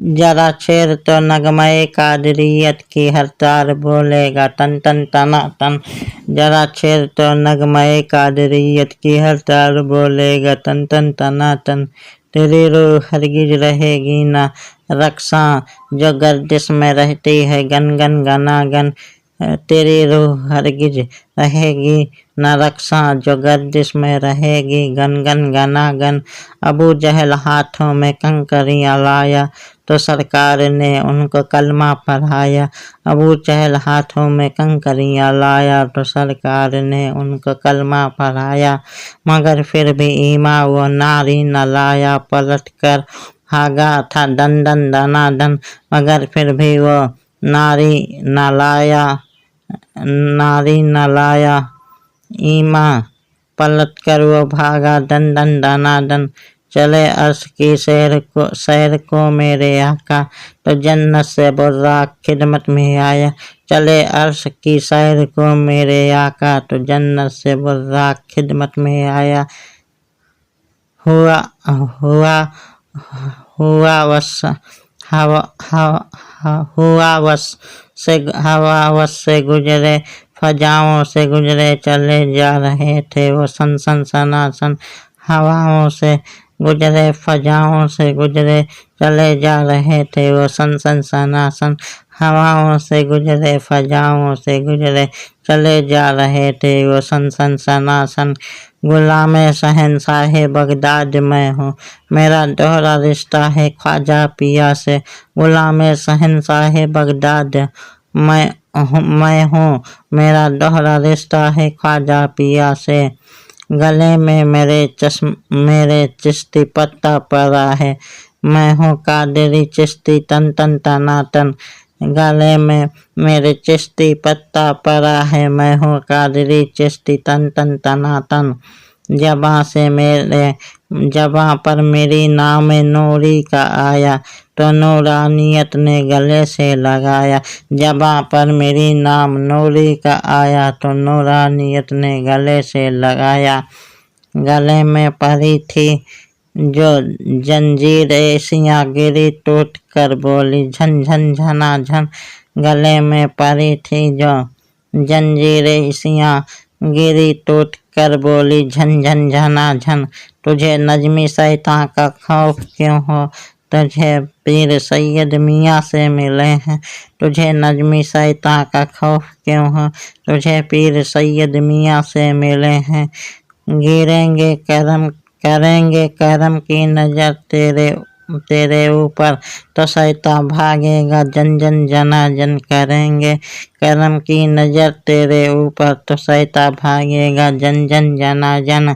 जरा छेड़ तो नगमय कादरियत की हरताल बोलेगा तन तन तना तन। जरा छेड़ तो नगमय कादरियत की हरताल बोलेगा तन तन तना तन। तेरी रूह हरगिज रहेगी ना रक्षा जो गर्दिश में रहती है गन गन गना गन। तेरी रूह हरगिज रहेगी न रक्षा जो गर्दिश में रहेगी गन गन गना गन। अबू जहल हाथों में कंकरियां लाया तो सरकार ने उनको कलमा पढ़ाया। अबू जहल हाथों में कंकरियां लाया तो सरकार ने उनको कलमा पढ़ाया। मगर फिर भी ईमान वो नारी न लाया, पलट कर भागा था दन दन दना दन। मगर फिर भी वो नारी न लाया ईमान, पलट कर वो भागा दन दन दना दन। चले अर्श की सैर को मेरे आका तो जन्नत से बुर्राक खिदमत में आया। चले अर्श की सैर को मेरे आका तो जन्नत से बुर्राक खिदमत में आया। हवा से गुजरे फजाओं से गुजरे चले जा रहे थे वो सन सन सनासन। हवाओं से गुजरे फजाओं से गुजरे चले जा रहे थे वो सन सन सनासन। हवाओं से गुजरे फजाओं से गुजरे चले जा रहे थे वो सन सन सनासन। गुलाम शहंशाह बगदाद मैं हूँ, मेरा दोहरा रिश्ता है ख्वाजा पिया से। गुलाम शहंशाह बगदाद मैं हूँ, मेरा दोहरा रिश्ता है ख्वाजा पिया से। गले में मेरे चिश्ती पत्ता पड़ा है, मैं हूँ कादरी चिश्ती तन तन तना तन। गले में मेरे चिश्ती पत्ता पड़ा है, मैं हूँ कादरी चिश्ती तन तन तना तन। जबां पर मेरी नाम नूरी का आया तो नूरानियत ने गले से लगाया। जबां पर मेरी नाम नूरी का आया तो नूरानियत ने गले से लगाया। गले में पड़ी थी जो जंजीर ऐसियाँ गिरी टूट कर बोली झन झन झना झन। गले में पड़ी थी जो जंजीर ऐसियाँ गिरी टूट कर बोली झन झन झना झन। तुझे नजमी शैतान का खौफ क्यों हो, तुझे पीर सैयद मियाँ से मिले हैं। तुझे नजमी शैतान का खौफ क्यों हो, तुझे पीर सैयद मियाँ से मिले हैं। करेंगे करम की नजर तेरे ऊपर तो शैतान भागेगा जन जन जना जन। करेंगे करम की नजर तेरे ऊपर तो शैतान भागेगा जन जन जना जन।